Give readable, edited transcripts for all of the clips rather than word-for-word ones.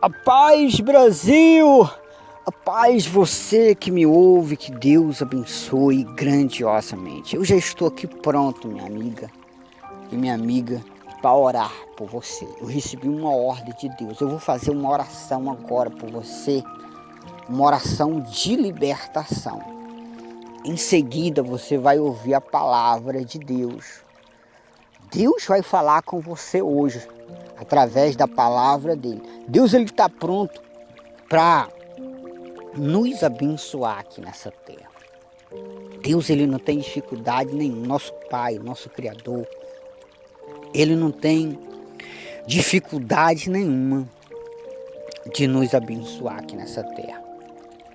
A paz, Brasil! A paz, você que me ouve, que Deus abençoe grandiosamente. Eu já estou aqui pronto, minha amiga e minha amiga, para orar por você. Eu recebi uma ordem de Deus. Eu vou fazer uma oração agora por você, uma oração de libertação. Em seguida, você vai ouvir a palavra de Deus. Deus vai falar com você hoje, através da palavra dele. Deus ele está pronto para nos abençoar aqui nessa terra. Deus ele não tem dificuldade nenhuma. Nosso Pai, nosso Criador, ele não tem dificuldade nenhuma de nos abençoar aqui nessa terra.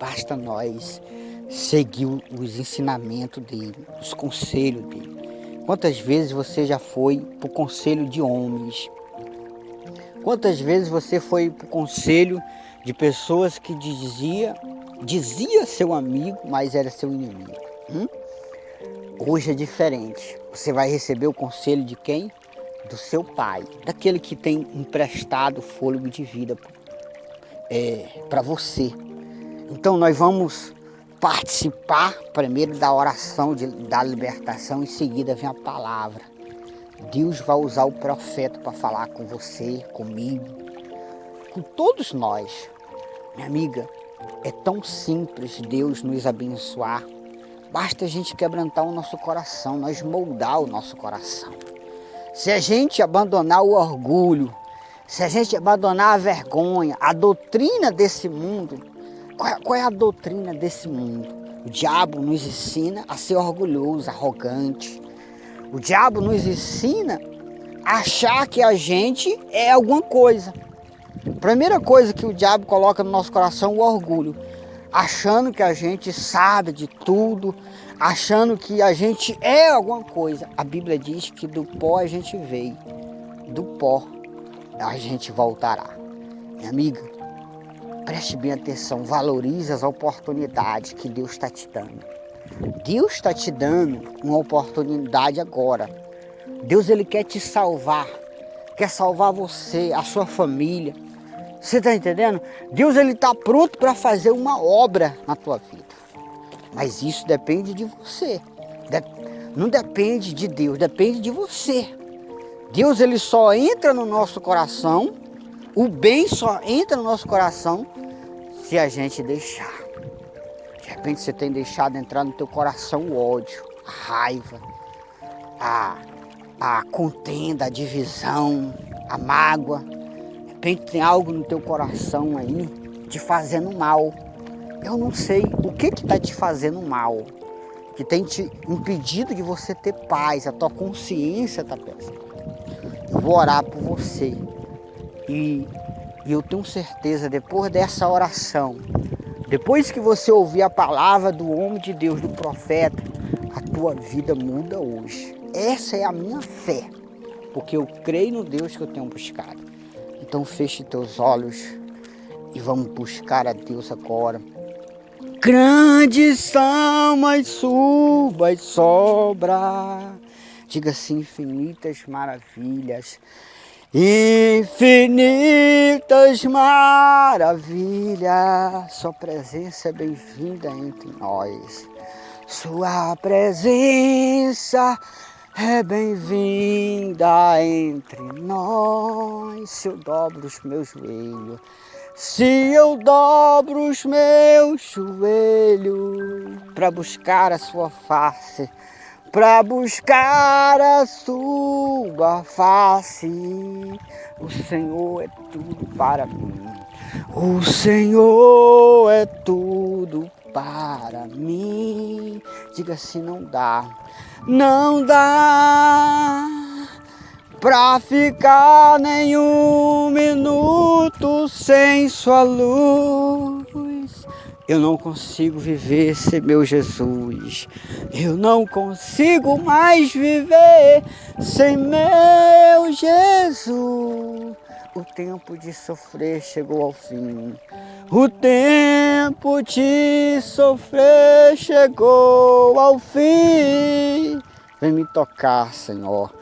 Basta nós seguir os ensinamentos dele, os conselhos dele. Quantas vezes você já foi para o conselho de homens? Quantas vezes você foi para o conselho de pessoas que dizia seu amigo, mas era seu inimigo? Hoje é diferente. Você vai receber o conselho de quem? Do seu pai, daquele que tem emprestado fôlego de vida para você. Então nós vamos participar primeiro da oração da libertação, em seguida vem a palavra. Deus vai usar o profeta para falar com você, comigo, com todos nós. Minha amiga, é tão simples Deus nos abençoar. Basta a gente quebrantar o nosso coração, nós moldar o nosso coração. Se a gente abandonar o orgulho, se a gente abandonar a vergonha, a doutrina desse mundo. Qual é a doutrina desse mundo? O diabo nos ensina a ser orgulhoso, arrogante. O diabo nos ensina a achar que a gente é alguma coisa. Primeira coisa que o diabo coloca no nosso coração é o orgulho. Achando que a gente sabe de tudo, achando que a gente é alguma coisa. A Bíblia diz que do pó a gente veio, do pó a gente voltará. Minha amiga, preste bem atenção, valorize as oportunidades que Deus está te dando. Deus está te dando uma oportunidade agora. Deus ele quer te salvar, quer salvar você, a sua família. Você está entendendo? Deus ele está pronto para fazer uma obra na tua vida. Mas isso depende de você. Não depende de Deus, depende de você. Deus ele só entra no nosso coração, o bem só entra no nosso coração se a gente deixar. De repente você tem deixado entrar no teu coração o ódio, a raiva, a contenda, a divisão, a mágoa. De repente tem algo no teu coração aí te fazendo mal. Eu não sei o que está te fazendo mal, que tem te impedido de você ter paz, a tua consciência está pesada. Eu vou orar por você e eu tenho certeza, depois dessa oração, depois que você ouvir a palavra do homem de Deus, do profeta, a tua vida muda hoje. Essa é a minha fé, porque eu creio no Deus que eu tenho buscado. Então feche teus olhos e vamos buscar a Deus agora. Grandes são as subas sobra, diga assim, infinitas maravilhas. Infinitas maravilhas, sua presença é bem-vinda entre nós. Sua presença é bem-vinda entre nós. Se eu dobro os meus joelhos, se eu dobro os meus joelhos para buscar a sua face, para buscar a sua face, o Senhor é tudo para mim. O Senhor é tudo para mim. Diga assim, não dá pra ficar nenhum minuto sem sua luz. Eu não consigo viver sem meu Jesus. Eu não consigo mais viver sem meu Jesus. O tempo de sofrer chegou ao fim. O tempo de sofrer chegou ao fim. Vem me tocar, Senhor.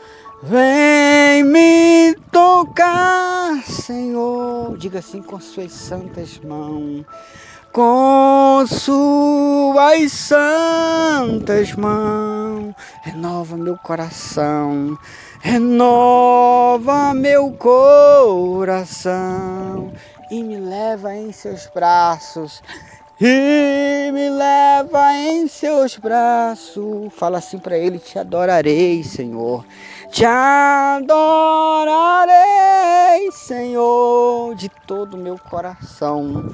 Vem me tocar, Senhor. céu, diga assim: com suas santas mãos. Com suas santas mãos, renova meu coração, renova meu coração, e me leva em seus braços, e me leva em seus braços. Fala assim para ele: te adorarei, Senhor, te adorarei, Senhor, de todo o meu coração.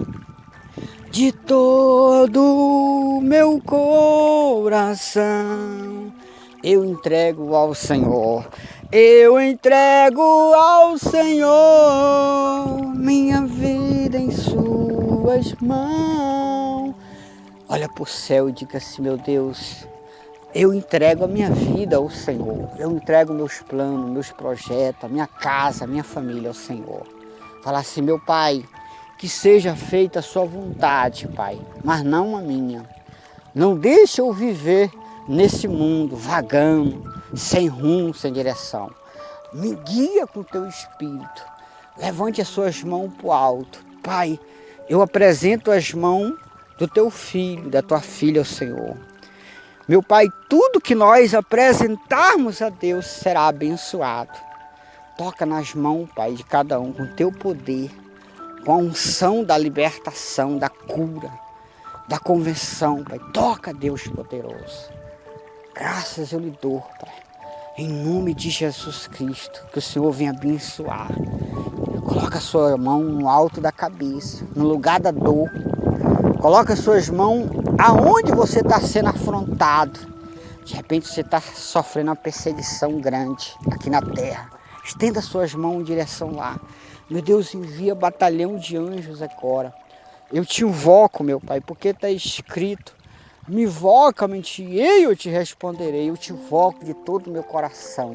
De todo o meu coração, eu entrego ao Senhor, eu entrego ao Senhor, minha vida em suas mãos. Olha para o céu e diga assim: meu Deus, eu entrego a minha vida ao Senhor, eu entrego meus planos, meus projetos, a minha casa, a minha família ao Senhor. Fala assim: meu Pai, que seja feita a sua vontade, Pai, mas não a minha. Não deixe eu viver nesse mundo vagando, sem rumo, sem direção. Me guia com o teu Espírito. Levante as suas mãos para o alto. Pai, eu apresento as mãos do teu filho, da tua filha ao Senhor. Meu Pai, tudo que nós apresentarmos a Deus será abençoado. Toca nas mãos, Pai, de cada um com o teu poder, com a unção da libertação, da cura, da convenção, Pai. Toca, Deus poderoso. Graças eu lhe dou, Pai. Em nome de Jesus Cristo, que o Senhor venha abençoar. Coloca a sua mão no alto da cabeça, no lugar da dor. Coloca as suas mãos aonde você está sendo afrontado. De repente você está sofrendo uma perseguição grande aqui na terra. Estenda suas mãos em direção lá. Meu Deus, envia batalhão de anjos agora. Eu te invoco, meu Pai, porque está escrito: me invoca-me e eu te responderei. Eu te invoco de todo o meu coração.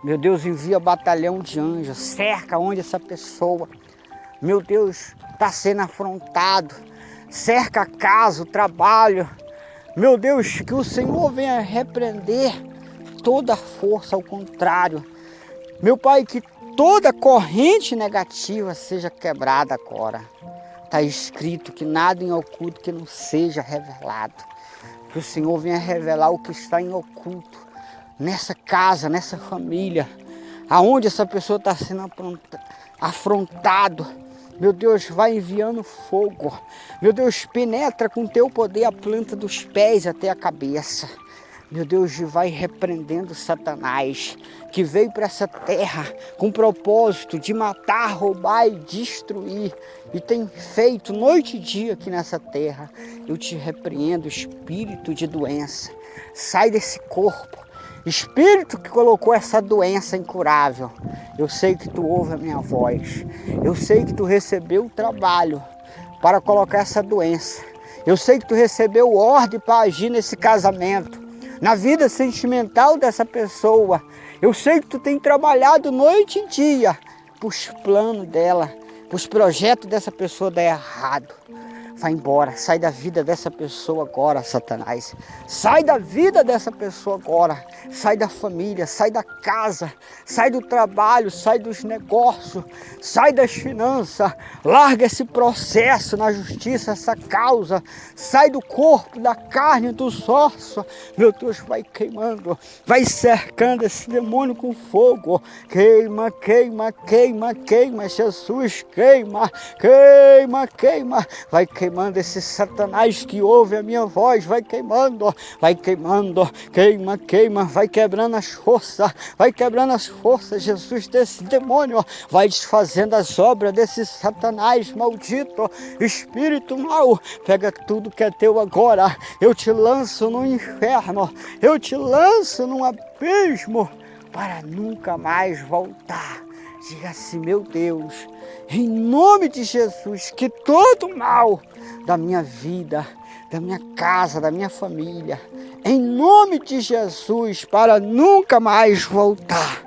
Meu Deus, envia batalhão de anjos. Cerca onde essa pessoa, meu Deus, está sendo afrontado. Cerca a casa, o trabalho. Meu Deus, que o Senhor venha repreender toda a força ao contrário. Meu Pai, que toda corrente negativa seja quebrada agora. Está escrito que nada em oculto que não seja revelado. Que o Senhor venha revelar o que está em oculto nessa casa, nessa família, aonde essa pessoa está sendo afrontado. Meu Deus, vai enviando fogo. Meu Deus, penetra com teu poder a planta dos pés até a cabeça. Meu Deus, vai repreendendo Satanás, que veio para essa terra com o propósito de matar, roubar e destruir. E tem feito noite e dia aqui nessa terra. Eu te repreendo, espírito de doença. Sai desse corpo. Espírito que colocou essa doença incurável. Eu sei que tu ouve a minha voz. Eu sei que tu recebeu o trabalho para colocar essa doença. Eu sei que tu recebeu ordem para agir nesse casamento, na vida sentimental dessa pessoa. Eu sei que tu tem trabalhado noite e dia para os planos dela, para os projetos dessa pessoa dar errado. Vai embora, sai da vida dessa pessoa agora, Satanás. Sai da vida dessa pessoa agora. Sai da família, sai da casa, sai do trabalho, sai dos negócios, sai das finanças. Larga esse processo na justiça, essa causa. Sai do corpo, da carne, dos ossos. Meu Deus, vai queimando, vai cercando esse demônio com fogo. Queima, queima, queima, queima, Jesus, queima, queima, queima. Vai queimando esse Satanás que ouve a minha voz, vai queimando, queima, queima, vai quebrando as forças, Jesus, desse demônio, vai desfazendo as obras desse Satanás maldito, espírito mau. Pega tudo que é teu agora, eu te lanço no inferno, eu te lanço num abismo, para nunca mais voltar. Diga assim: meu Deus, em nome de Jesus, que todo mal da minha vida, da minha casa, da minha família, em nome de Jesus, para nunca mais voltar.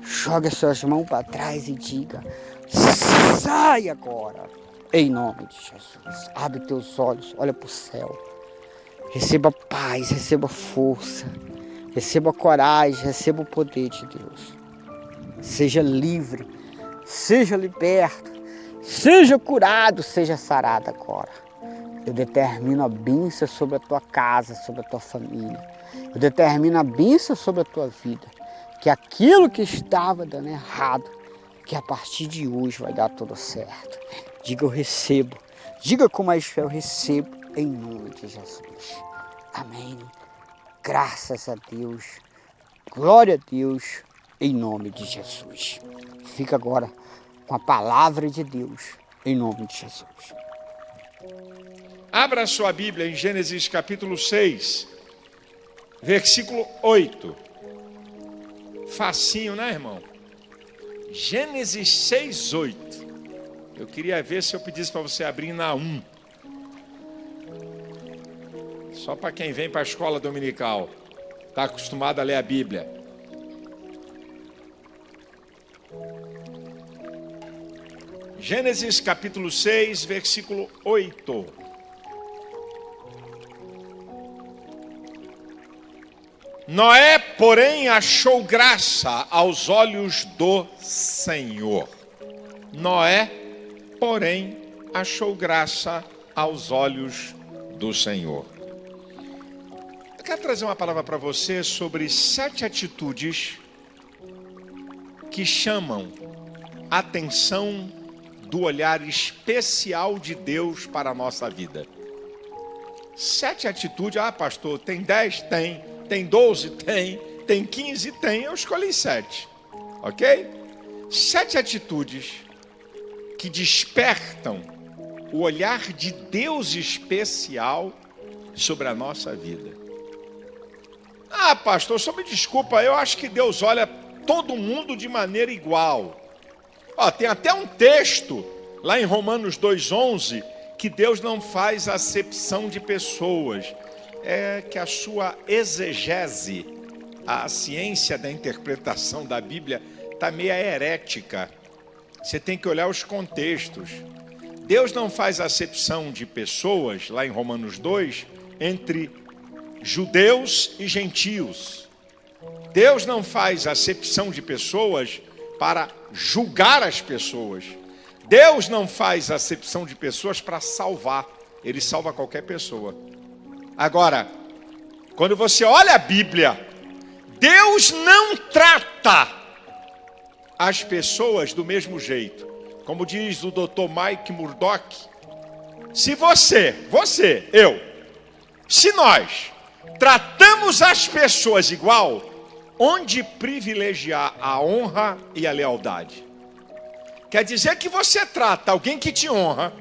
Joga suas mãos para trás e diga: sai agora, em nome de Jesus. Abre teus olhos, olha para o céu. Receba paz, receba força, receba coragem, receba o poder de Deus. Seja livre, seja liberto, Seja curado, seja sarado agora. Eu determino a bênção sobre a tua casa, sobre a tua família. Eu determino a bênção sobre a tua vida. Que aquilo que estava dando errado, que a partir de hoje vai dar tudo certo. Diga eu recebo. Diga com mais fé eu recebo em nome de Jesus. Amém. Graças a Deus. Glória a Deus em nome de Jesus. Fica agora com a palavra de Deus em nome de Jesus. Abra sua Bíblia em Gênesis capítulo 6, versículo 8. Facinho, né, irmão? Gênesis 6, 8. Eu queria ver se eu pedisse para você abrir na 1. Só para quem vem para a escola dominical, está acostumado a ler a Bíblia. Gênesis capítulo 6, versículo 8. Noé, porém, achou graça aos olhos do Senhor. Noé, porém, achou graça aos olhos do Senhor. Eu quero trazer uma palavra para você sobre 7 atitudes que chamam a atenção do olhar especial de Deus para a nossa vida. 7 atitudes, pastor, tem 10? Tem 12? Tem 15? Tem, eu escolhi 7, ok? 7 atitudes que despertam o olhar de Deus especial sobre a nossa vida. Pastor, só me desculpa, eu acho que Deus olha todo mundo de maneira igual. Tem até um texto lá em Romanos 2,11 que Deus não faz acepção de pessoas. É que a sua exegese, a ciência da interpretação da Bíblia, está meio herética. Você tem que olhar os contextos. Deus não faz acepção de pessoas, lá em Romanos 2, entre judeus e gentios. Deus não faz acepção de pessoas para julgar as pessoas. Deus não faz acepção de pessoas para salvar. Ele salva qualquer pessoa. Agora, quando você olha a Bíblia, Deus não trata as pessoas do mesmo jeito. Como diz o Dr. Mike Murdock, se se nós tratamos as pessoas igual, onde privilegiar a honra e a lealdade? Quer dizer que você trata alguém que te honra,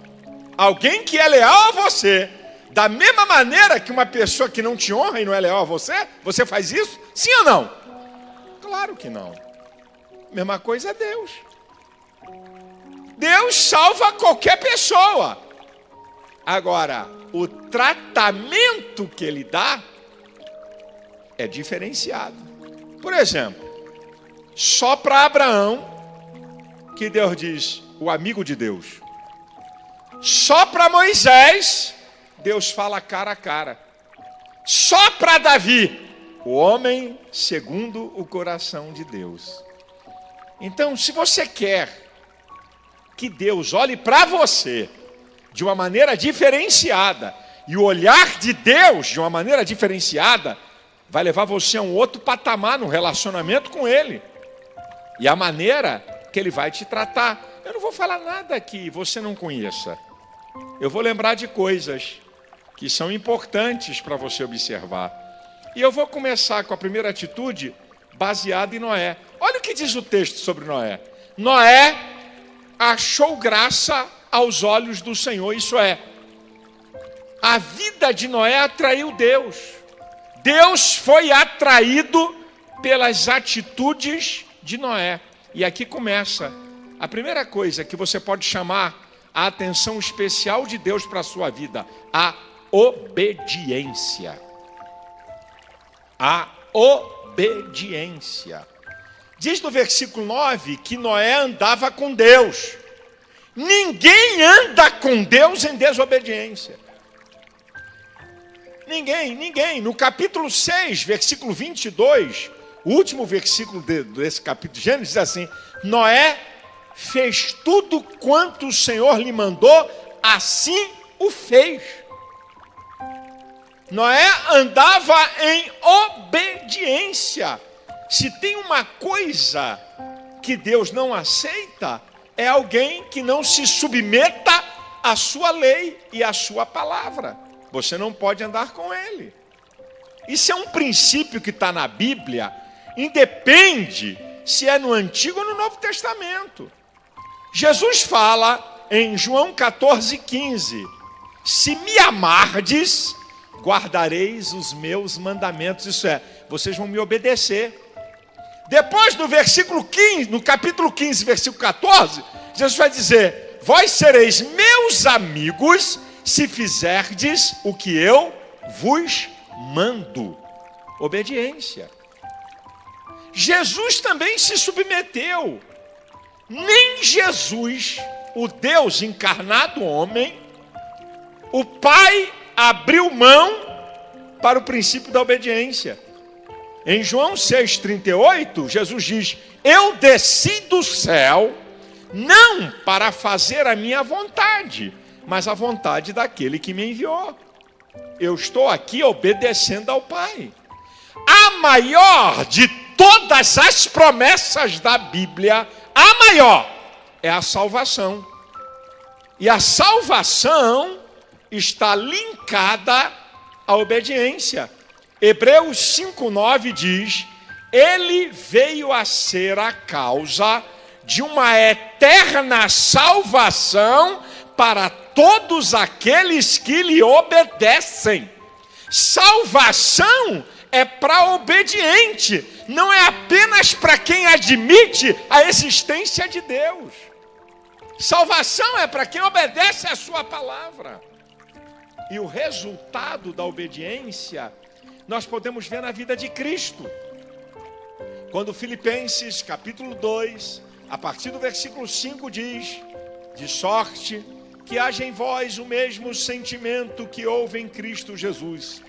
alguém que é leal a você, da mesma maneira que uma pessoa que não te honra e não é leal a você? Você faz isso? Sim ou não? Claro que não. Mesma coisa é Deus. Deus salva qualquer pessoa. Agora, o tratamento que Ele dá é diferenciado. Por exemplo, só para Abraão que Deus diz, o amigo de Deus. Só para Moisés, Deus fala cara a cara. Só para Davi, o homem segundo o coração de Deus. Então, se você quer que Deus olhe para você de uma maneira diferenciada, e o olhar de Deus de uma maneira diferenciada, vai levar você a um outro patamar no relacionamento com Ele. E a maneira que Ele vai te tratar. Eu não vou falar nada que você não conheça. Eu vou lembrar de coisas que são importantes para você observar. E eu vou começar com a primeira atitude baseada em Noé. Olha o que diz o texto sobre Noé. Noé achou graça aos olhos do Senhor. Isso é, a vida de Noé atraiu Deus. Deus foi atraído pelas atitudes de Noé. E aqui começa a primeira coisa que você pode chamar a atenção especial de Deus para a sua vida: a obediência. A obediência. Diz no versículo 9 que Noé andava com Deus. Ninguém anda com Deus em desobediência. Ninguém. No capítulo 6, versículo 22, o último versículo desse capítulo de Gênesis diz assim: Noé fez tudo quanto o Senhor lhe mandou, assim o fez. Noé andava em obediência. Se tem uma coisa que Deus não aceita, é alguém que não se submeta à sua lei e à sua palavra. Você não pode andar com ele. Isso é um princípio que está na Bíblia, independe se é no Antigo ou no Novo Testamento. Jesus fala em João 14,15: se me amardes, guardareis os meus mandamentos. Isso é, vocês vão me obedecer. Depois no versículo 15, no capítulo 15, versículo 14, Jesus vai dizer: vós sereis meus amigos se fizerdes o que eu vos mando. Obediência. Jesus também se submeteu. Nem Jesus, o Deus encarnado homem, o Pai abriu mão para o princípio da obediência. Em João 6,38, Jesus diz: eu desci do céu não para fazer a minha vontade, mas a vontade daquele que me enviou. Eu estou aqui obedecendo ao Pai. A maior de todas as promessas da Bíblia, a maior, é a salvação. E a salvação está linkada à obediência. Hebreus 5,9 diz: ele veio a ser a causa de uma eterna salvação para todos aqueles que lhe obedecem. Salvação é para obediente, não é apenas para quem admite a existência de Deus. Salvação é para quem obedece a sua palavra. E o resultado da obediência nós podemos ver na vida de Cristo. Quando Filipenses capítulo 2, a partir do versículo 5 diz: de sorte que haja em vós o mesmo sentimento que houve em Cristo Jesus,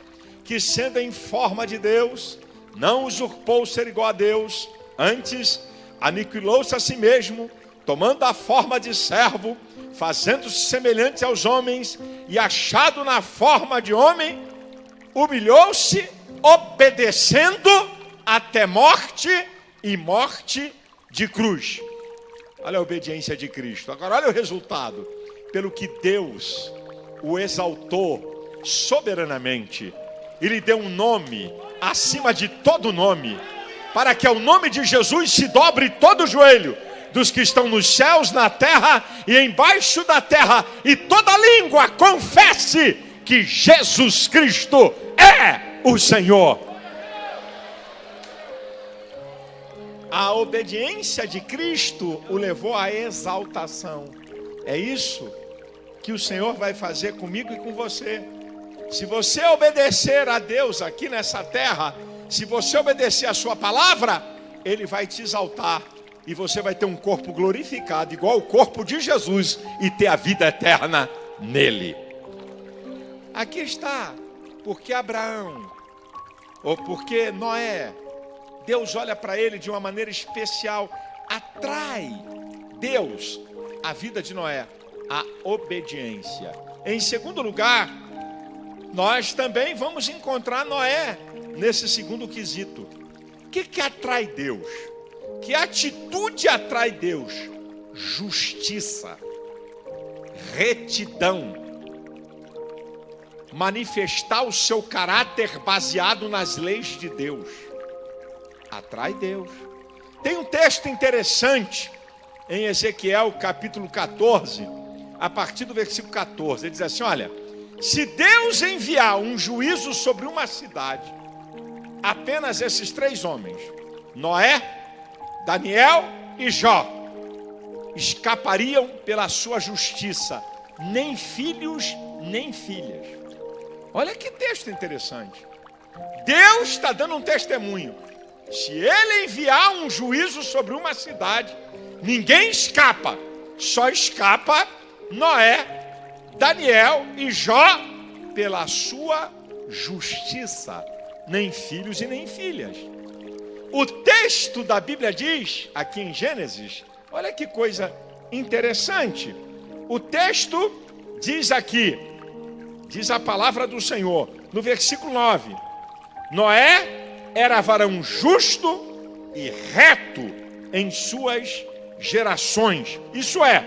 que sendo em forma de Deus, não usurpou ser igual a Deus, antes aniquilou-se a si mesmo, tomando a forma de servo, fazendo-se semelhante aos homens, e achado na forma de homem, humilhou-se, obedecendo até morte, e morte de cruz. Olha a obediência de Cristo. Agora olha o resultado. Pelo que Deus o exaltou soberanamente, e lhe deu um nome acima de todo nome, para que ao nome de Jesus se dobre todo o joelho dos que estão nos céus, na terra e embaixo da terra, e toda língua confesse que Jesus Cristo é o Senhor. A obediência de Cristo o levou à exaltação. É isso que o Senhor vai fazer comigo e com você. Se você obedecer a Deus aqui nessa terra, se você obedecer a sua palavra, Ele vai te exaltar. E você vai ter um corpo glorificado, igual o corpo de Jesus, e ter a vida eterna nele. Aqui está, porque Abraão, ou porque Noé, Deus olha para ele de uma maneira especial, atrai Deus a vida de Noé, a obediência. Em segundo lugar, nós também vamos encontrar Noé nesse segundo quesito. O que atrai Deus? Que atitude atrai Deus? Justiça, retidão, manifestar o seu caráter baseado nas leis de Deus. Atrai Deus. Tem um texto interessante em Ezequiel capítulo 14, a partir do versículo 14, ele diz assim: olha, se Deus enviar um juízo sobre uma cidade, apenas esses três homens, Noé, Daniel e Jó, escapariam pela sua justiça, nem filhos nem filhas. Olha que texto interessante. Deus está dando um testemunho. Se Ele enviar um juízo sobre uma cidade, ninguém escapa, só escapa Noé, Daniel e Jó pela sua justiça, nem filhos e nem filhas. O texto da Bíblia diz, aqui em Gênesis, Olha que coisa interessante. O texto diz aqui, diz a palavra do Senhor, no versículo 9: Noé era varão justo e reto em suas gerações. Isso é,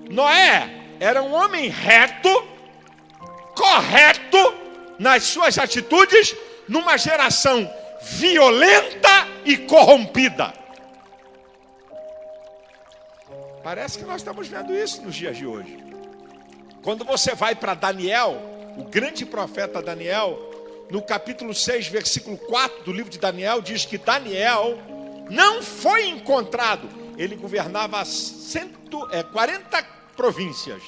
Noé era um homem reto, correto nas suas atitudes, numa geração violenta e corrompida. Parece que nós estamos vendo isso nos dias de hoje. Quando você vai para Daniel, o grande profeta Daniel, no capítulo 6, versículo 4 do livro de Daniel, diz que Daniel não foi encontrado. Ele governava 40 províncias.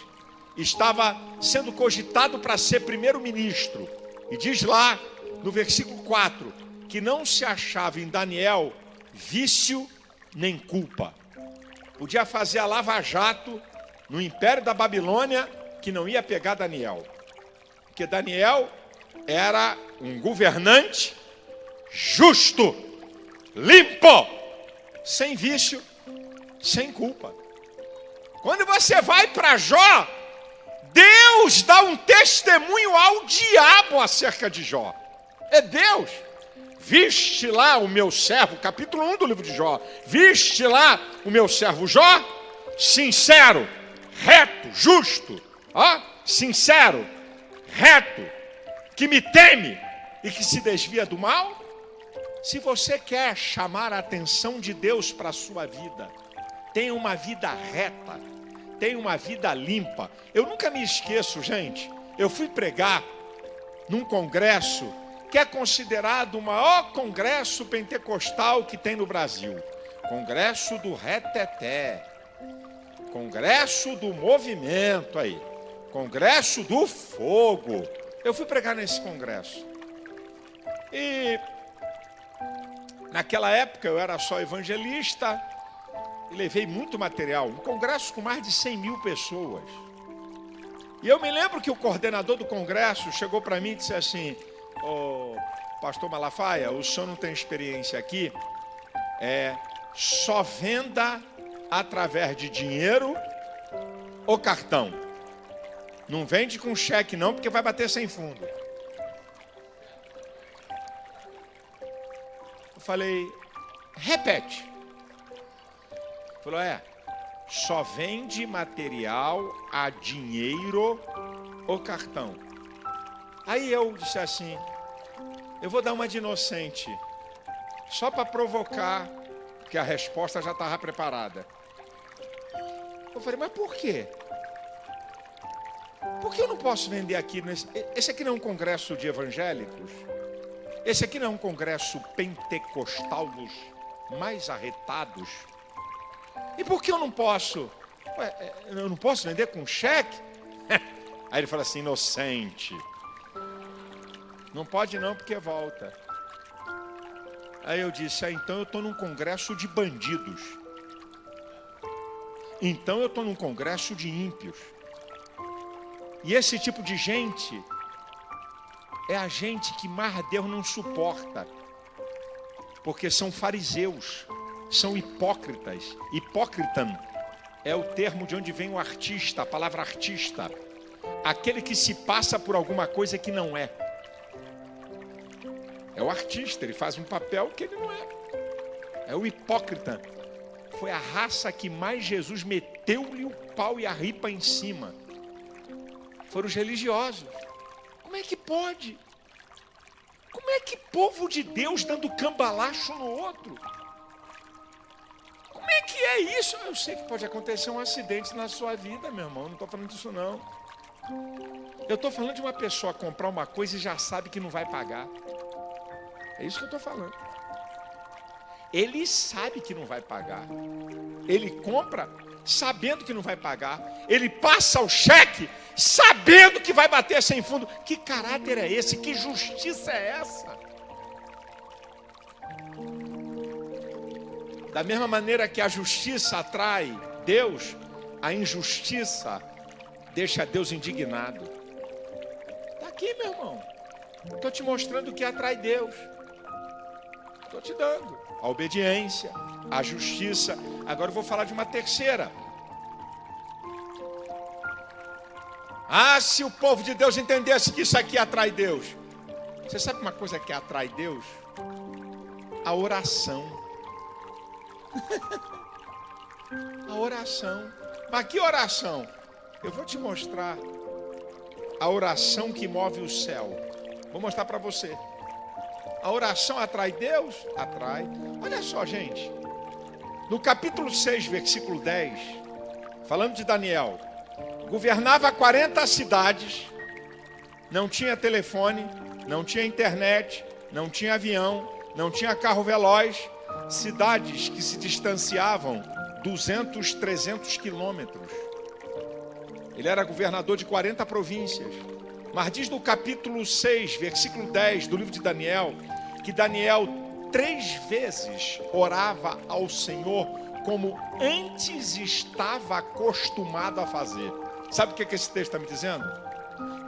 Estava sendo cogitado para ser primeiro-ministro. E diz lá, no versículo 4, que não se achava em Daniel vício nem culpa. Podia fazer a lava-jato no império da Babilônia, que não ia pegar Daniel. Porque Daniel era um governante justo, limpo, sem vício, sem culpa. Quando você vai para Jó, Deus dá um testemunho ao diabo acerca de Jó. É Deus. Viste lá o meu servo, capítulo 1 do livro de Jó. Viste lá o meu servo Jó, sincero, reto, justo, sincero, reto, que me teme e que se desvia do mal. Se você quer chamar a atenção de Deus para a sua vida, tenha uma vida reta, tenha uma vida limpa. Eu nunca me esqueço, gente, eu fui pregar num congresso que é considerado o maior congresso pentecostal que tem no Brasil. Congresso do Reteté, Congresso do Movimento aí, Congresso do Fogo. Eu fui pregar nesse congresso. E naquela época eu era só evangelista e levei muito material. Um congresso com mais de 100 mil pessoas. E eu me lembro que o coordenador do congresso chegou para mim e disse assim: "Ô, pastor Malafaia, o senhor não tem experiência aqui, só venda através de dinheiro ou cartão. Não vende com cheque não, porque vai bater sem fundo." Eu falei: "Repete." Falou: "Só vende material a dinheiro ou cartão." Aí eu disse assim: "Eu vou dar uma de inocente, só para provocar, porque a resposta já estava preparada." Eu falei: "Mas por quê? Por que eu não posso vender aqui? Esse aqui não é um congresso de evangélicos? Esse aqui não é um congresso pentecostal dos mais arretados? E por que eu não posso? Eu não posso vender com cheque?" Aí ele falou assim: "Inocente, não pode não, porque volta." Aí eu disse: "Então eu estou num congresso de bandidos. Então eu estou num congresso de ímpios. E esse tipo de gente é a gente que mais Deus não suporta. Porque são fariseus, são hipócritas. Hipócritan é o termo de onde vem o artista, a palavra artista. Aquele que se passa por alguma coisa que não é. É o artista, ele faz um papel que ele não é. É o hipócrita. Foi a raça que mais Jesus meteu-lhe o pau e a ripa em cima. Foram os religiosos. Como é que pode? Como é que povo de Deus dando cambalacho no outro? Como é que é isso? Eu sei que pode acontecer um acidente na sua vida, meu irmão. Não estou falando disso não. Eu estou falando de uma pessoa comprar uma coisa e já sabe que não vai pagar. É isso que eu estou falando. Ele sabe que não vai pagar. Ele compra sabendo que não vai pagar. Ele passa o cheque sabendo que vai bater sem fundo. Que caráter é esse? Que justiça é essa? Da mesma maneira que a justiça atrai Deus, a injustiça deixa Deus indignado. Está aqui, meu irmão. Estou te mostrando o que atrai Deus. Estou te dando. a obediência, a justiça. Agora eu vou falar de uma terceira. Ah, se o povo de Deus entendesse que isso aqui atrai Deus. Você sabe uma coisa que atrai Deus? A oração. A oração. Mas que oração? Eu vou te mostrar a oração que move o céu. Vou mostrar para você. A oração atrai Deus? Atrai. Olha só, gente. No capítulo 6, versículo 10, falando de Daniel, governava 40 cidades, não tinha telefone, não tinha internet, não tinha avião, não tinha carro veloz, cidades que se distanciavam 200, 300 quilômetros. Ele era governador de 40 províncias. Mas diz no capítulo 6, versículo 10 do livro de Daniel, que Daniel 3 vezes orava ao Senhor como antes estava acostumado a fazer. Sabe o que esse texto está me dizendo?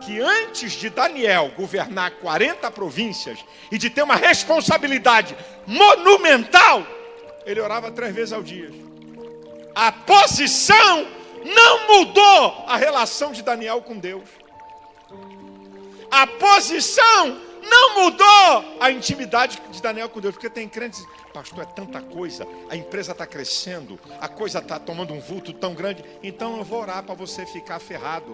Que antes de Daniel governar 40 províncias e de ter uma responsabilidade monumental, ele orava 3 vezes ao dia. A posição não mudou a relação de Daniel com Deus. A posição não mudou a intimidade de Daniel com Deus. Porque tem crentes que dizem, pastor, é tanta coisa, a empresa está crescendo, a coisa está tomando um vulto tão grande, então eu vou orar para você ficar ferrado.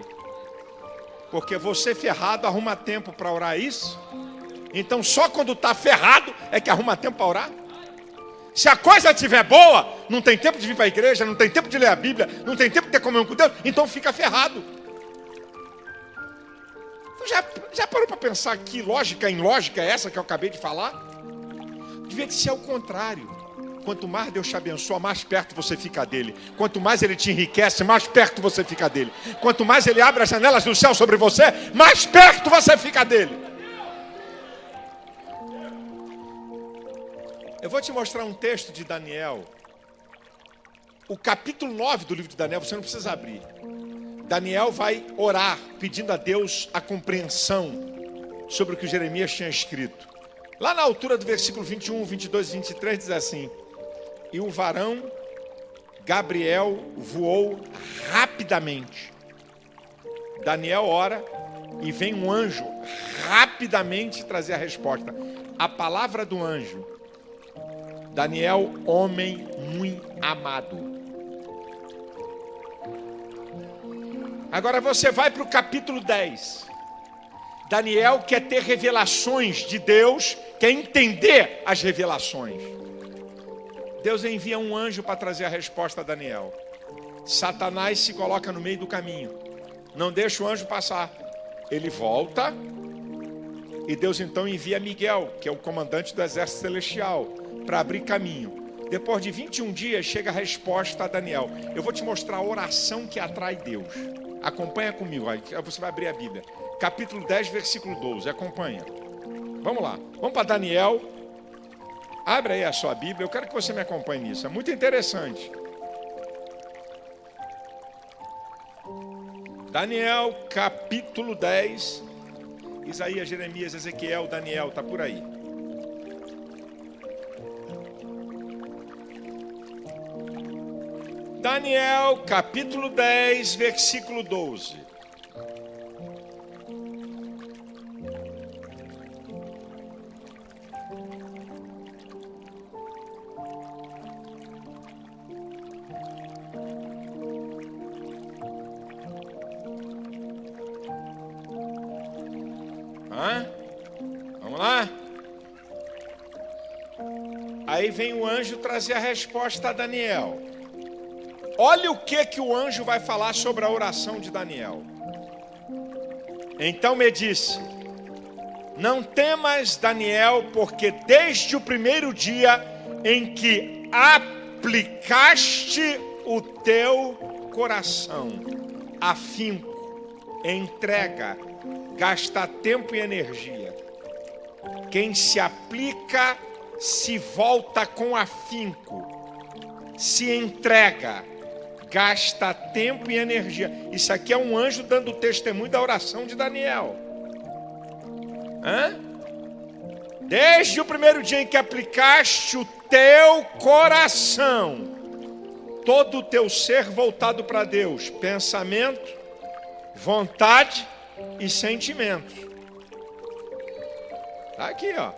Porque você ferrado arruma tempo para orar isso? Então só quando está ferrado é que arruma tempo para orar? Se a coisa estiver boa, não tem tempo de vir para a igreja, não tem tempo de ler a Bíblia, não tem tempo de ter comunhão com Deus, então fica ferrado. Já parou para pensar que lógica ilógica é essa que eu acabei de falar? Devia ser ao contrário. Quanto mais Deus te abençoa, mais perto você fica dele. Quanto mais Ele te enriquece, mais perto você fica dele. Quanto mais Ele abre as janelas do céu sobre você, mais perto você fica dele. Eu vou te mostrar um texto de Daniel. O capítulo 9 do livro de Daniel, você não precisa abrir. Daniel vai orar, pedindo a Deus a compreensão sobre o que Jeremias tinha escrito. Lá na altura do versículo 21, 22 e 23 diz assim: e o varão Gabriel voou rapidamente. Daniel ora e vem um anjo rapidamente trazer a resposta. A palavra do anjo: Daniel, homem muito amado. Agora você vai para o capítulo 10. Daniel quer ter revelações de Deus, quer entender as revelações. Deus envia um anjo para trazer a resposta a Daniel. Satanás se coloca no meio do caminho, não deixa o anjo passar. Ele volta e Deus então envia Miguel, que é o comandante do exército celestial, para abrir caminho. Depois de 21 dias chega a resposta a Daniel. Eu vou te mostrar a oração que atrai Deus. Acompanha comigo, aí você vai abrir a Bíblia. Capítulo 10, versículo 12, acompanha. Vamos lá, vamos para Daniel. Abre aí a sua Bíblia, eu quero que você me acompanhe nisso, é muito interessante. Daniel, capítulo 10. Isaías, Jeremias, Ezequiel, Daniel, está por aí. Daniel, capítulo 10, versículo 12. Vamos lá? Aí vem o anjo trazer a resposta a Daniel. Olha o que o anjo vai falar sobre a oração de Daniel. Então me disse: não temas, Daniel, porque desde o primeiro dia em que aplicaste o teu coração, afinco, entrega, gasta tempo e energia. Quem se aplica se volta com afinco, se entrega, gasta tempo e energia. Isso aqui é um anjo dando testemunho da oração de Daniel. Desde o primeiro dia em que aplicaste o teu coração, todo o teu ser voltado para Deus, pensamento, vontade e sentimentos. Está aqui, ó.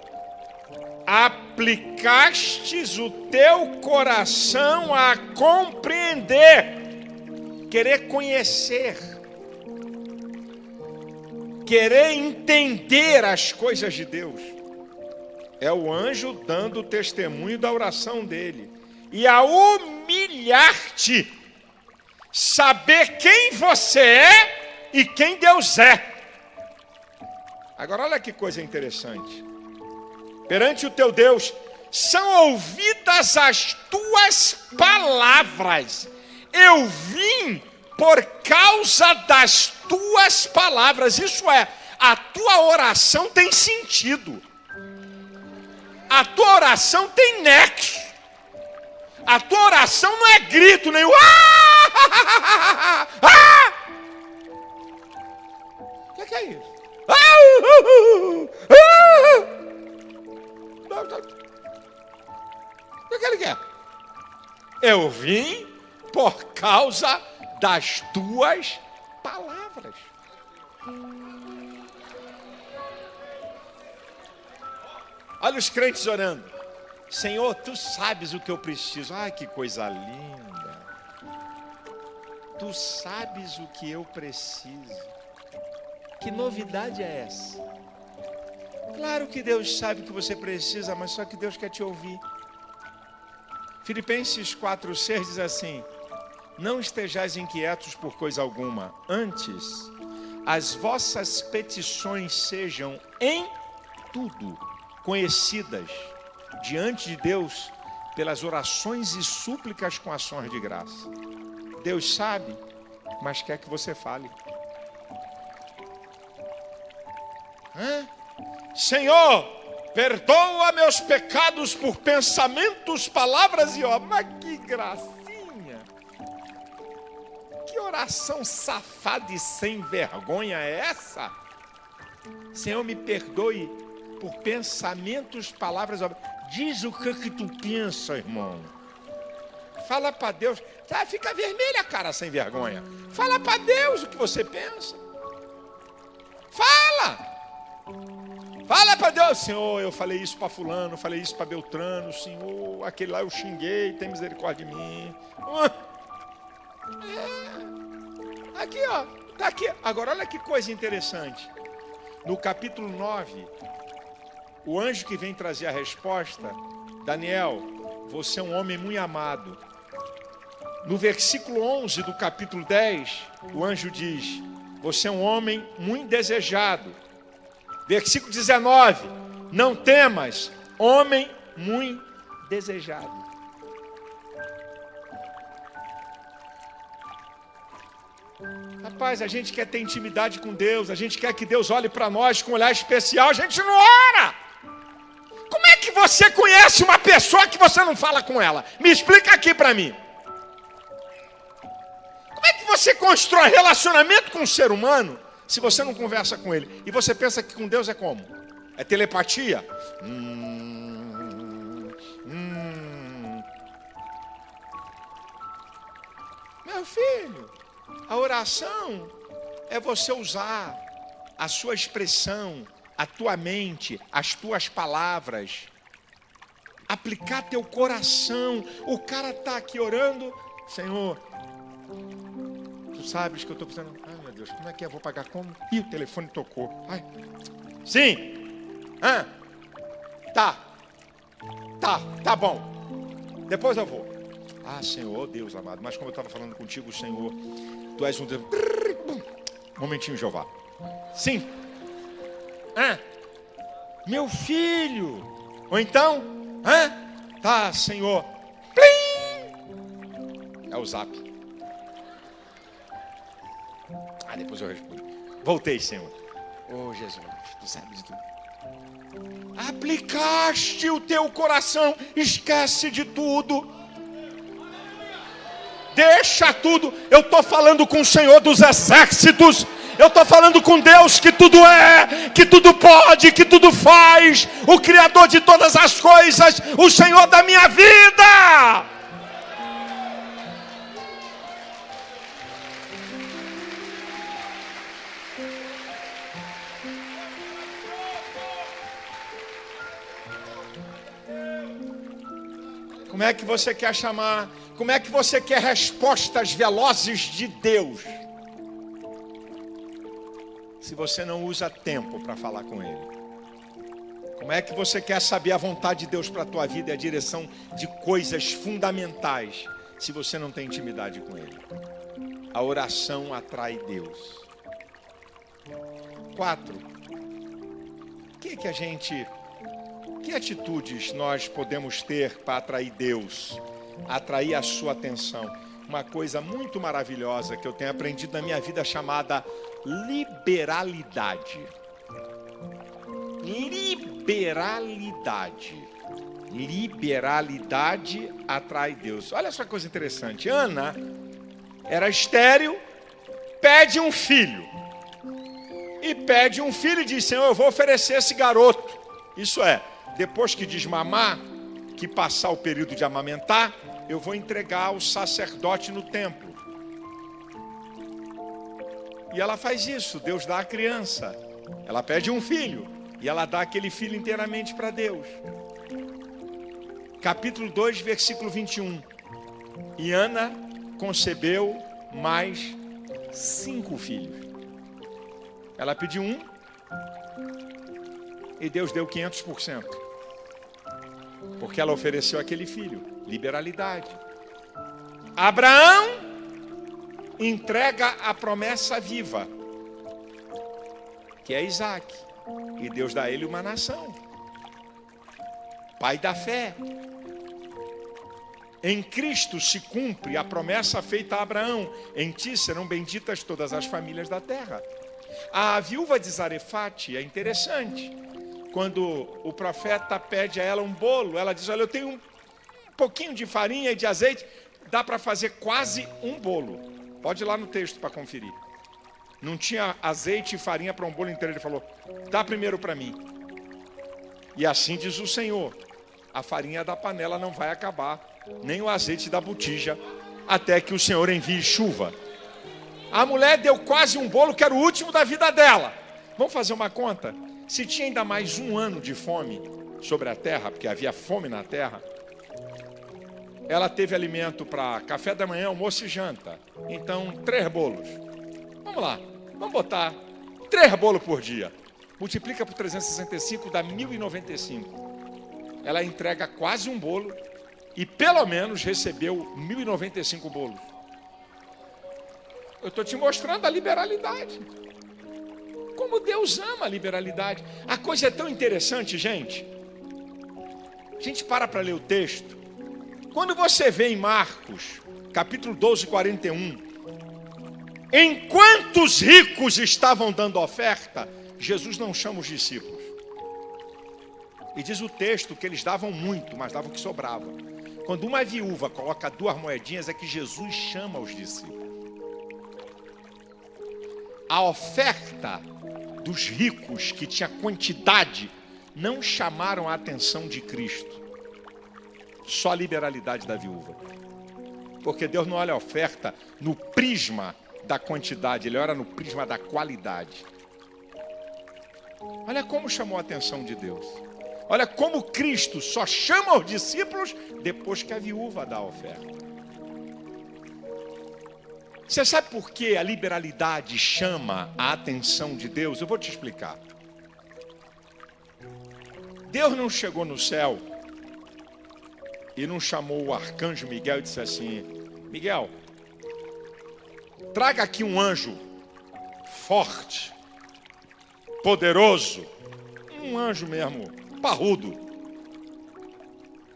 Aplicastes o teu coração a compreender, querer conhecer, querer entender as coisas de Deus. É o anjo dando testemunho da oração dele. E a humilhar-te, saber quem você é e quem Deus é. Agora olha que coisa interessante. Perante o teu Deus, são ouvidas as tuas palavras. Eu vim por causa das tuas palavras. Isso é, a tua oração tem sentido. A tua oração tem nexo. A tua oração não é grito, nem o O que é isso? O que ele quer? Eu vim por causa das tuas palavras. Olha os crentes orando. Senhor, tu sabes o que eu preciso. Ai, que coisa linda. Tu sabes o que eu preciso. Que novidade é essa? Claro que Deus sabe o que você precisa, mas só que Deus quer te ouvir. Filipenses 4:6 diz assim: não estejais inquietos por coisa alguma, antes as vossas petições sejam em tudo conhecidas diante de Deus pelas orações e súplicas com ações de graça. Deus sabe, mas quer que você fale. Senhor, perdoa meus pecados por pensamentos, palavras e obras. Mas que gracinha! Que oração safada e sem vergonha é essa? Senhor, me perdoe por pensamentos, palavras e obras. Diz o que tu pensa, irmão. Fala para Deus. Fica vermelha a cara sem vergonha. Fala para Deus o que você pensa. Fala! Fala para Deus, Senhor, eu falei isso para fulano, falei isso para Beltrano, Senhor, aquele lá eu xinguei, tem misericórdia de mim. Aqui, ó, tá aqui. Agora olha que coisa interessante. No capítulo 9, o anjo que vem trazer a resposta, Daniel, você é um homem muito amado. No versículo 11 do capítulo 10, o anjo diz, você é um homem muito desejado. Versículo 19, não temas, homem muito desejado. Rapaz, a gente quer ter intimidade com Deus, a gente quer que Deus olhe para nós com um olhar especial, a gente não ora. Como é que você conhece uma pessoa que você não fala com ela? Me explica aqui para mim. Como é que você constrói relacionamento com um ser humano se você não conversa com ele? E você pensa que com Deus é como? É telepatia? Meu filho, a oração é você usar a sua expressão, a tua mente, as tuas palavras, aplicar teu coração. O cara está aqui orando, Senhor, tu sabes que eu estou precisando. Ai, meu Deus, como é que é? Vou pagar como? Ih, o telefone tocou. Ai. Sim. Tá bom. Depois eu vou. Ah, Senhor, oh Deus amado, mas como eu estava falando contigo, Senhor, tu és um Deus. Momentinho, Jeová. Sim. Meu filho. Ou então, tá, Senhor. Plim! É o zap. Depois eu respondo. Voltei, Senhor. Oh, Jesus, tu sabes de tudo. Aplicaste o teu coração, esquece de tudo. Deixa tudo. Eu estou falando com o Senhor dos exércitos. Eu estou falando com Deus que tudo é, que tudo pode, que tudo faz, o Criador de todas as coisas, o Senhor da minha vida. Como é que você quer chamar? Como é que você quer respostas velozes de Deus? Se você não usa tempo para falar com Ele. Como é que você quer saber a vontade de Deus para a tua vida e a direção de coisas fundamentais, se você não tem intimidade com Ele? A oração atrai Deus. 4. Que atitudes nós podemos ter para atrair Deus, atrair a sua atenção? Uma coisa muito maravilhosa que eu tenho aprendido na minha vida chamada liberalidade. Liberalidade. Liberalidade atrai Deus. Olha só que coisa interessante. Ana era estéril, pede um filho. E pede um filho e diz: Senhor, eu vou oferecer esse garoto. Isso é, depois que desmamar, que passar o período de amamentar, eu vou entregar ao sacerdote no templo. E ela faz isso, Deus dá a criança. Ela pede um filho, e ela dá aquele filho inteiramente para Deus. Capítulo 2, versículo 21. E Ana concebeu mais 5 filhos. Ela pediu um, e Deus deu 500%. Porque ela ofereceu aquele filho. Liberalidade. Abraão entrega a promessa viva, que é Isaac. E Deus dá a ele uma nação. Pai da fé. Em Cristo se cumpre a promessa feita a Abraão: em ti serão benditas todas as famílias da terra. A viúva de Zarefate é interessante. Quando o profeta pede a ela um bolo, ela diz: olha, eu tenho um pouquinho de farinha e de azeite, dá para fazer quase um bolo. Pode ir lá no texto para conferir. Não tinha azeite e farinha para um bolo inteiro. Ele falou: dá primeiro para mim. E assim diz o Senhor: a farinha da panela não vai acabar, nem o azeite da botija, até que o Senhor envie chuva. A mulher deu quase um bolo que era o último da vida dela. Vamos fazer uma conta? Se tinha ainda mais 1 ano de fome sobre a terra, porque havia fome na terra, ela teve alimento para café da manhã, almoço e janta. Então, 3 bolos. Vamos lá, vamos botar 3 bolos por dia. Multiplica por 365, dá 1095. Ela entrega quase um bolo e pelo menos recebeu 1095 bolos. Eu estou te mostrando a liberalidade. Como Deus ama a liberalidade. A coisa é tão interessante, gente. A gente para ler o texto. Quando você vê em Marcos, capítulo 12, 41, enquanto os ricos estavam dando oferta, Jesus não chama os discípulos. E diz o texto que eles davam muito, mas davam o que sobrava. Quando uma viúva coloca 2 moedinhas, é que Jesus chama os discípulos. A oferta dos ricos, que tinha quantidade, não chamaram a atenção de Cristo. Só a liberalidade da viúva. Porque Deus não olha a oferta no prisma da quantidade, Ele olha no prisma da qualidade. Olha como chamou a atenção de Deus. Olha como Cristo só chama os discípulos depois que a viúva dá a oferta. Você sabe por que a liberalidade chama a atenção de Deus? Eu vou te explicar. Deus não chegou no céu e não chamou o arcanjo Miguel e disse assim: Miguel, traga aqui um anjo forte, poderoso, um anjo mesmo, parrudo.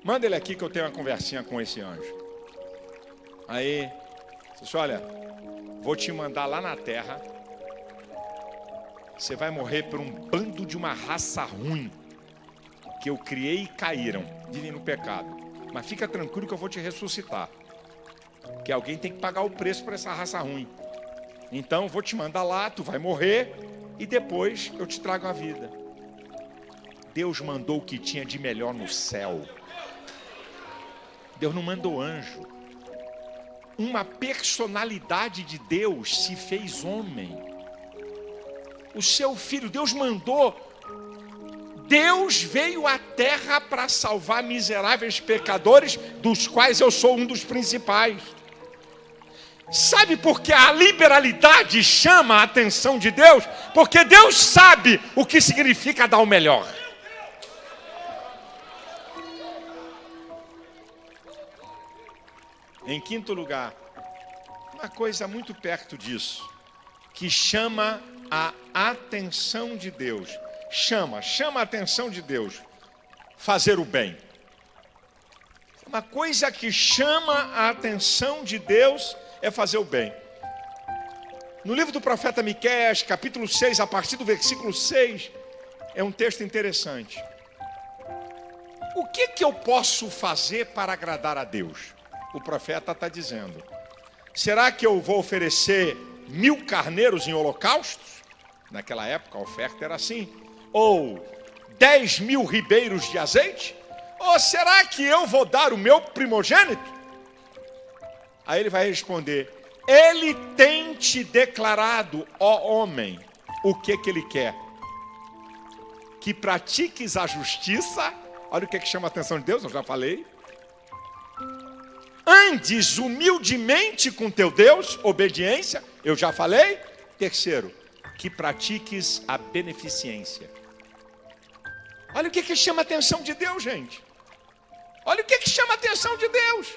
Manda ele aqui que eu tenho uma conversinha com esse anjo. Aí, disse: olha, vou te mandar lá na terra. Você vai morrer por um bando de uma raça ruim que eu criei e caíram, vivem no pecado. Mas fica tranquilo que eu vou te ressuscitar. Que alguém tem que pagar o preço por essa raça ruim. Então eu vou te mandar lá, tu vai morrer e depois eu te trago a vida. Deus mandou o que tinha de melhor no céu. Deus não mandou anjo. Uma personalidade de Deus se fez homem. O seu filho, Deus mandou. Deus veio à terra para salvar miseráveis pecadores, dos quais eu sou um dos principais. Sabe por que a liberalidade chama a atenção de Deus? Porque Deus sabe o que significa dar o melhor. Em quinto lugar, uma coisa muito perto disso, que chama a atenção de Deus. Chama a atenção de Deus. Fazer o bem. Uma coisa que chama a atenção de Deus é fazer o bem. No livro do profeta Miqueias, capítulo 6, a partir do versículo 6, é um texto interessante. O que eu posso fazer para agradar a Deus? O profeta está dizendo: será que eu vou oferecer 1000 carneiros em holocaustos? Naquela época a oferta era assim. Ou 10.000 ribeiros de azeite? Ou será que eu vou dar o meu primogênito? Aí ele vai responder: ele tem te declarado, ó homem, o que ele quer? Que pratiques a justiça. Olha o que chama a atenção de Deus, eu já falei. Andes humildemente com teu Deus, obediência, eu já falei. Terceiro, que pratiques a beneficência. Olha o que chama a atenção de Deus, gente. Olha o que chama a atenção de Deus.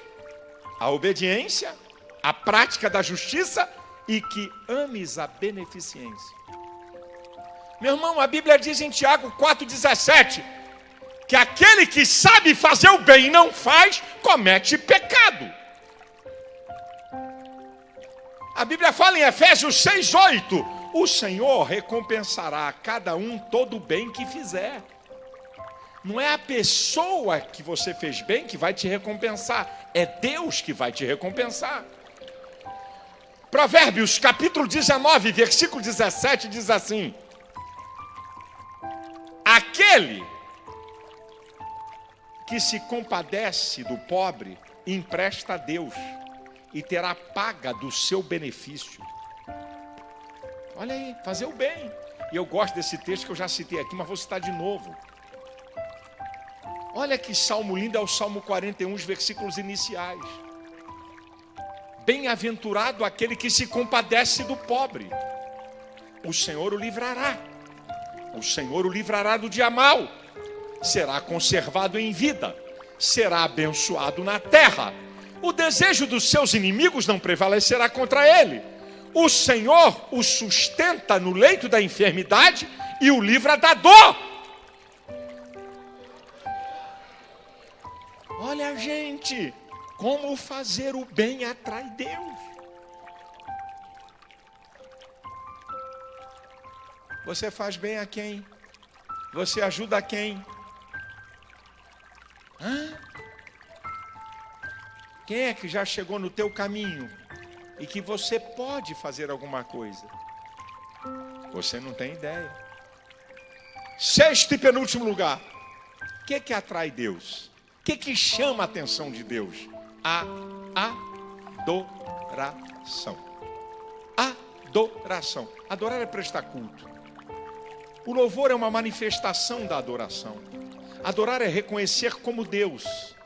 A obediência, a prática da justiça e que ames a beneficência. Meu irmão, a Bíblia diz em Tiago 4,17 que aquele que sabe fazer o bem e não faz, comete pecado. A Bíblia fala em Efésios 6,8: o Senhor recompensará a cada um todo o bem que fizer. Não é a pessoa que você fez bem que vai te recompensar, é Deus que vai te recompensar. Provérbios capítulo 19, versículo 17 diz assim: aquele que se compadece do pobre empresta a Deus e terá paga do seu benefício. Olha aí, fazer o bem. E eu gosto desse texto que eu já citei aqui, mas vou citar de novo. Olha que salmo lindo, é o Salmo 41, os versículos iniciais. Bem-aventurado aquele que se compadece do pobre. O Senhor o livrará. O Senhor o livrará do dia mau. Será conservado em vida. Será abençoado na terra. O desejo dos seus inimigos não prevalecerá contra ele. O Senhor o sustenta no leito da enfermidade e o livra da dor. Olha, gente, como fazer o bem atrai Deus. Você faz bem a quem? Você ajuda a quem? Quem é que já chegou no teu caminho e que você pode fazer alguma coisa? Você não tem ideia. Sexto e penúltimo lugar. O que atrai Deus? O que chama a atenção de Deus? A adoração. Adoração. Adorar é prestar culto. O louvor é uma manifestação da adoração. Adorar é reconhecer como Deus.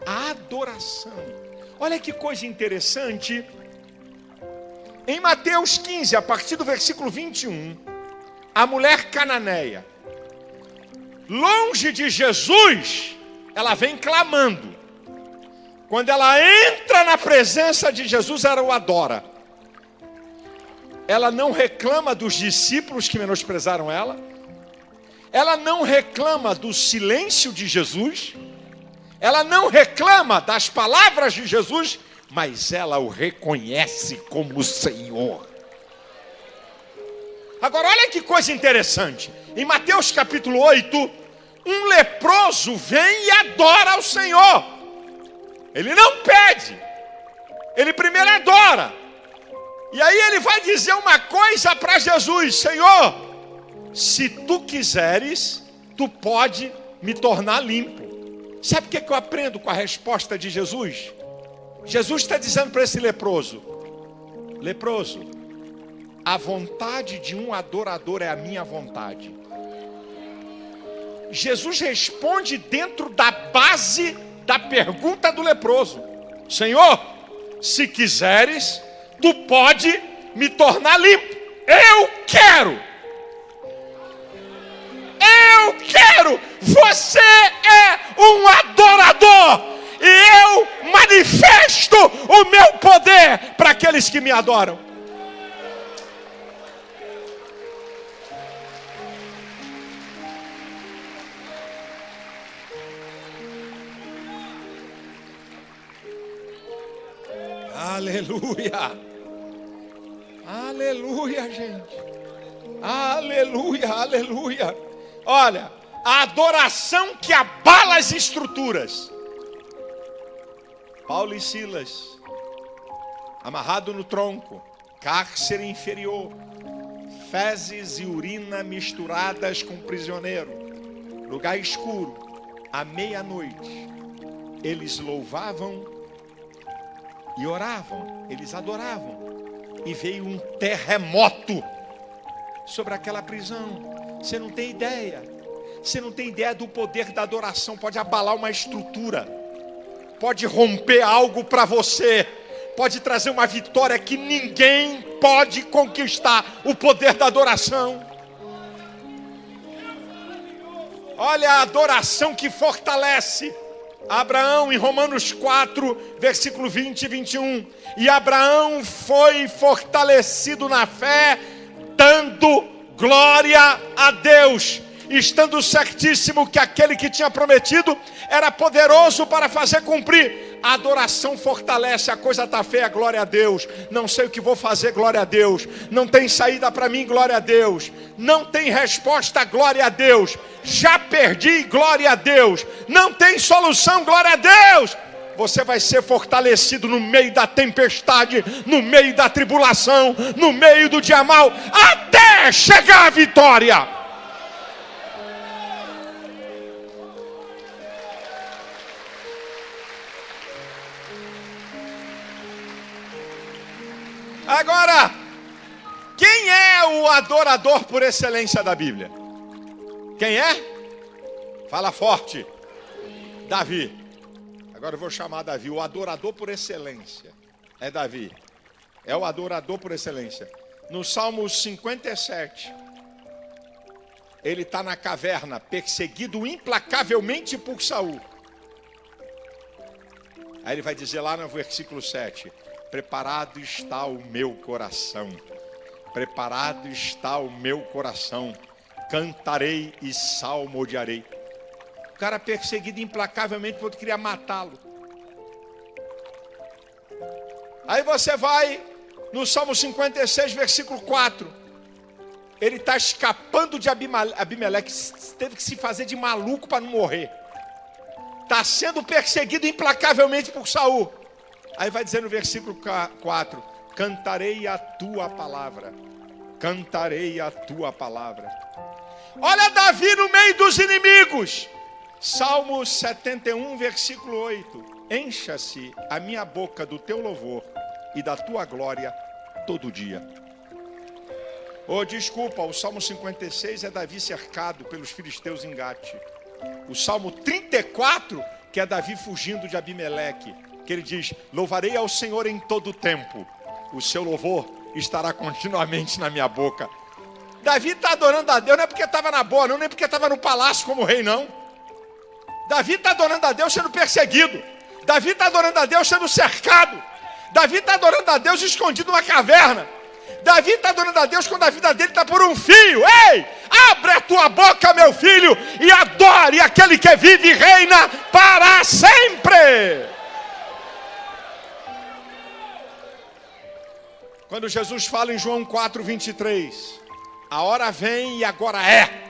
A adoração. Olha que coisa interessante. Em Mateus 15, a partir do versículo 21, a mulher cananeia, longe de Jesus, ela vem clamando. Quando ela entra na presença de Jesus, ela o adora. Ela não reclama dos discípulos que menosprezaram ela. Ela não reclama do silêncio de Jesus. Ela não reclama das palavras de Jesus, mas ela o reconhece como Senhor. Agora, olha que coisa interessante. Em Mateus capítulo 8, um leproso vem e adora ao Senhor. Ele não pede. Ele primeiro adora. E aí ele vai dizer uma coisa para Jesus: Senhor, se tu quiseres, tu pode me tornar limpo. Sabe o que eu aprendo com a resposta de Jesus? Jesus está dizendo para esse leproso: leproso, a vontade de um adorador é a minha vontade. Jesus responde dentro da base da pergunta do leproso: Senhor, se quiseres, tu pode me tornar limpo. Eu quero. Você é um adorador. E eu manifesto o meu poder para aqueles que me adoram. Aleluia. Aleluia, gente. Aleluia, aleluia. Olha, a adoração que abala as estruturas. Paulo e Silas, amarrado no tronco, cárcere inferior, fezes e urina misturadas com o prisioneiro, lugar escuro, à meia-noite, eles louvavam e oravam, eles adoravam, e veio um terremoto sobre aquela prisão. Você não tem ideia. Você não tem ideia do poder da adoração. Pode abalar uma estrutura. Pode romper algo para você. Pode trazer uma vitória que ninguém pode conquistar. O poder da adoração. Olha a adoração que fortalece. Abraão, em Romanos 4, versículo 20 e 21. E Abraão foi fortalecido na fé, dando glória a Deus, estando certíssimo que aquele que tinha prometido era poderoso para fazer cumprir. A adoração fortalece. A coisa está feia, glória a Deus. Não sei o que vou fazer, glória a Deus. Não tem saída para mim, glória a Deus. Não tem resposta, glória a Deus. Já perdi, glória a Deus. Não tem solução, glória a Deus. Você vai ser fortalecido no meio da tempestade, no meio da tribulação, no meio do dia mau, até chegar à vitória. Agora, quem é o adorador por excelência da Bíblia? Quem é? Fala forte. Davi. Agora eu vou chamar Davi, o adorador por excelência. É Davi. É o adorador por excelência. No Salmo 57, ele está na caverna, perseguido implacavelmente por Saul. Aí ele vai dizer lá no versículo 7: preparado está o meu coração. Preparado está o meu coração. Cantarei e salmodiarei. O cara perseguido implacavelmente porque queria matá-lo. Aí você vai no Salmo 56, versículo 4. Ele está escapando de Abimeleque. Teve que se fazer de maluco para não morrer. Está sendo perseguido implacavelmente por Saul. Aí vai dizer no versículo 4: cantarei a tua palavra. Cantarei a tua palavra. Olha Davi no meio dos inimigos. Salmo 71, versículo 8. Encha-se a minha boca do teu louvor e da tua glória todo dia. Desculpa, o Salmo 56 é Davi cercado pelos filisteus em Gate. O Salmo 34, que é Davi fugindo de Abimeleque, que ele diz: louvarei ao Senhor em todo o tempo, o seu louvor estará continuamente na minha boca. Davi está adorando a Deus não é porque estava na boa, não, nem porque estava no palácio como rei, não. Davi está adorando a Deus sendo perseguido. Davi está adorando a Deus sendo cercado. Davi está adorando a Deus escondido numa caverna. Davi está adorando a Deus quando a vida dele está por um fio. Ei, abre a tua boca, meu filho, e adore aquele que vive e reina para sempre. Quando Jesus fala em João 4, 23, a hora vem e agora é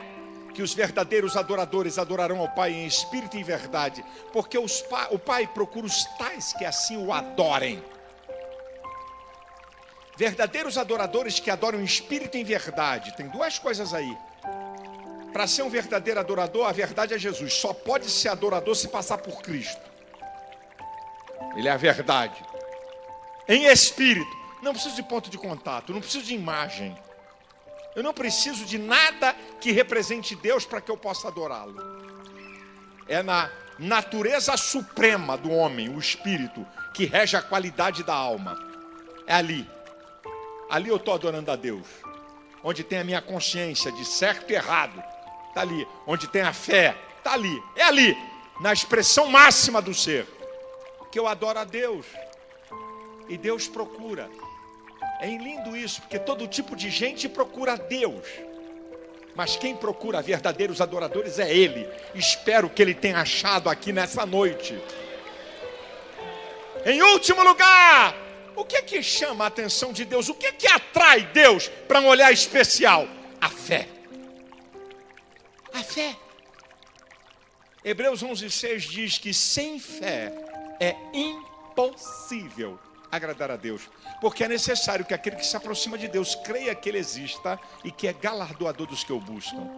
que os verdadeiros adoradores adorarão ao Pai em espírito e em verdade, porque o Pai procura os tais que assim o adorem. Verdadeiros adoradores que adoram em espírito e em verdade. Tem duas coisas aí. Para ser um verdadeiro adorador, a verdade é Jesus. Só pode ser adorador se passar por Cristo. Ele é a verdade. Em espírito. Não preciso de ponto de contato, não preciso de imagem. Eu não preciso de nada que represente Deus para que eu possa adorá-lo. É na natureza suprema do homem, o espírito, que rege a qualidade da alma. É ali. Ali eu estou adorando a Deus. Onde tem a minha consciência de certo e errado. Está ali. Onde tem a fé. Está ali. É ali. Na expressão máxima do ser. Que eu adoro a Deus. E Deus procura. É lindo isso, porque todo tipo de gente procura a Deus. Mas quem procura verdadeiros adoradores é Ele. Espero que Ele tenha achado aqui nessa noite. Em último lugar, o que é que chama a atenção de Deus? O que é que atrai Deus para um olhar especial? A fé. A fé. Hebreus 11:6 diz que sem fé é impossível agradar a Deus, porque é necessário que aquele que se aproxima de Deus creia que Ele exista e que é galardoador dos que o buscam.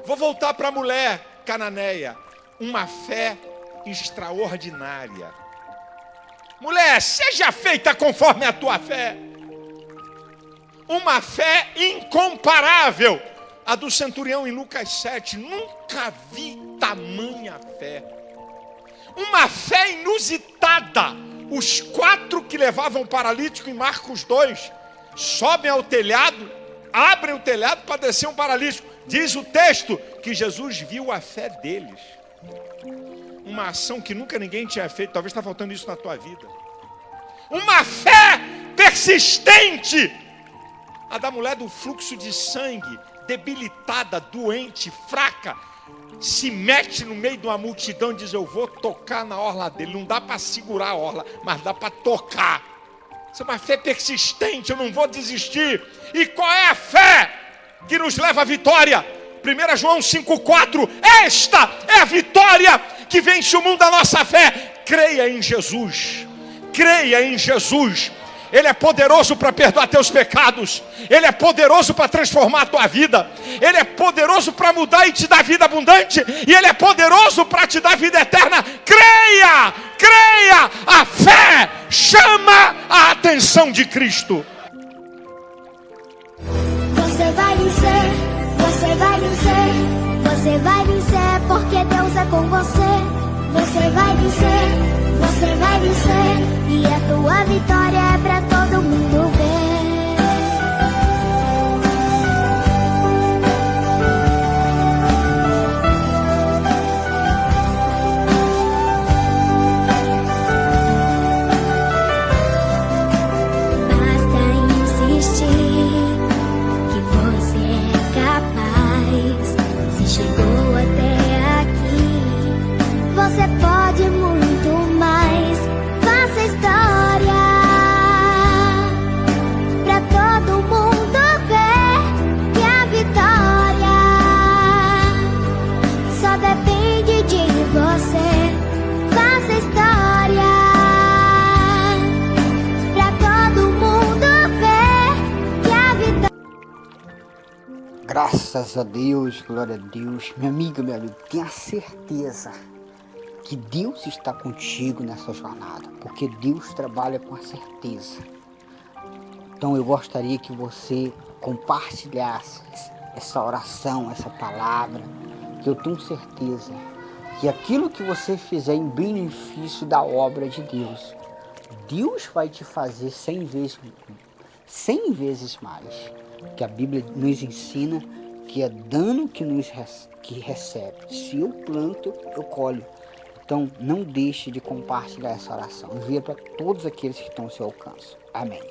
Vou voltar para a mulher cananeia. Uma fé extraordinária. Mulher, seja feita conforme a tua fé. Uma fé incomparável. A do centurião em Lucas 7. Nunca vi tamanha fé. Uma fé inusitada. Os 4 que levavam o paralítico em Marcos 2 sobem ao telhado, abrem o telhado para descer um paralítico. Diz o texto que Jesus viu a fé deles. Uma ação que nunca ninguém tinha feito. Talvez está faltando isso na tua vida. Uma fé persistente. A da mulher do fluxo de sangue, debilitada, doente, fraca, se mete no meio de uma multidão e diz: eu vou tocar na orla dele. Não dá para segurar a orla, mas dá para tocar. Isso é uma fé persistente, eu não vou desistir. E qual é a fé que nos leva à vitória? 1 João 5,4. Esta é a vitória que vence o mundo da nossa fé. Creia em Jesus. Creia em Jesus. Ele é poderoso para perdoar teus pecados. Ele é poderoso para transformar a tua vida. Ele é poderoso para mudar e te dar vida abundante. E Ele é poderoso para te dar vida eterna. Creia! Creia! A fé chama a atenção de Cristo. Você vai vencer, você vai vencer. Você vai vencer porque Deus é com você. Você vai vencer, você vai vencer. E a tua vitória é pra todo mundo ver. Basta insistir que você é capaz. Se chegou até aqui, você pode muito mais. Faça história pra todo mundo ver que a vitória só depende de você. Faça história pra todo mundo ver que a vitória. Graças a Deus, glória a Deus. Minha amiga, meu amigo, tenha certeza que Deus está contigo nessa jornada, porque Deus trabalha com a certeza. Então eu gostaria que você compartilhasse essa oração, essa palavra, que eu tenho certeza que aquilo que você fizer em benefício da obra de Deus, Deus vai te fazer 100 vezes mais. Que a Bíblia nos ensina que é dano que recebe. Se eu planto, eu colho. Então, não deixe de compartilhar essa oração. Envia para todos aqueles que estão ao seu alcance. Amém.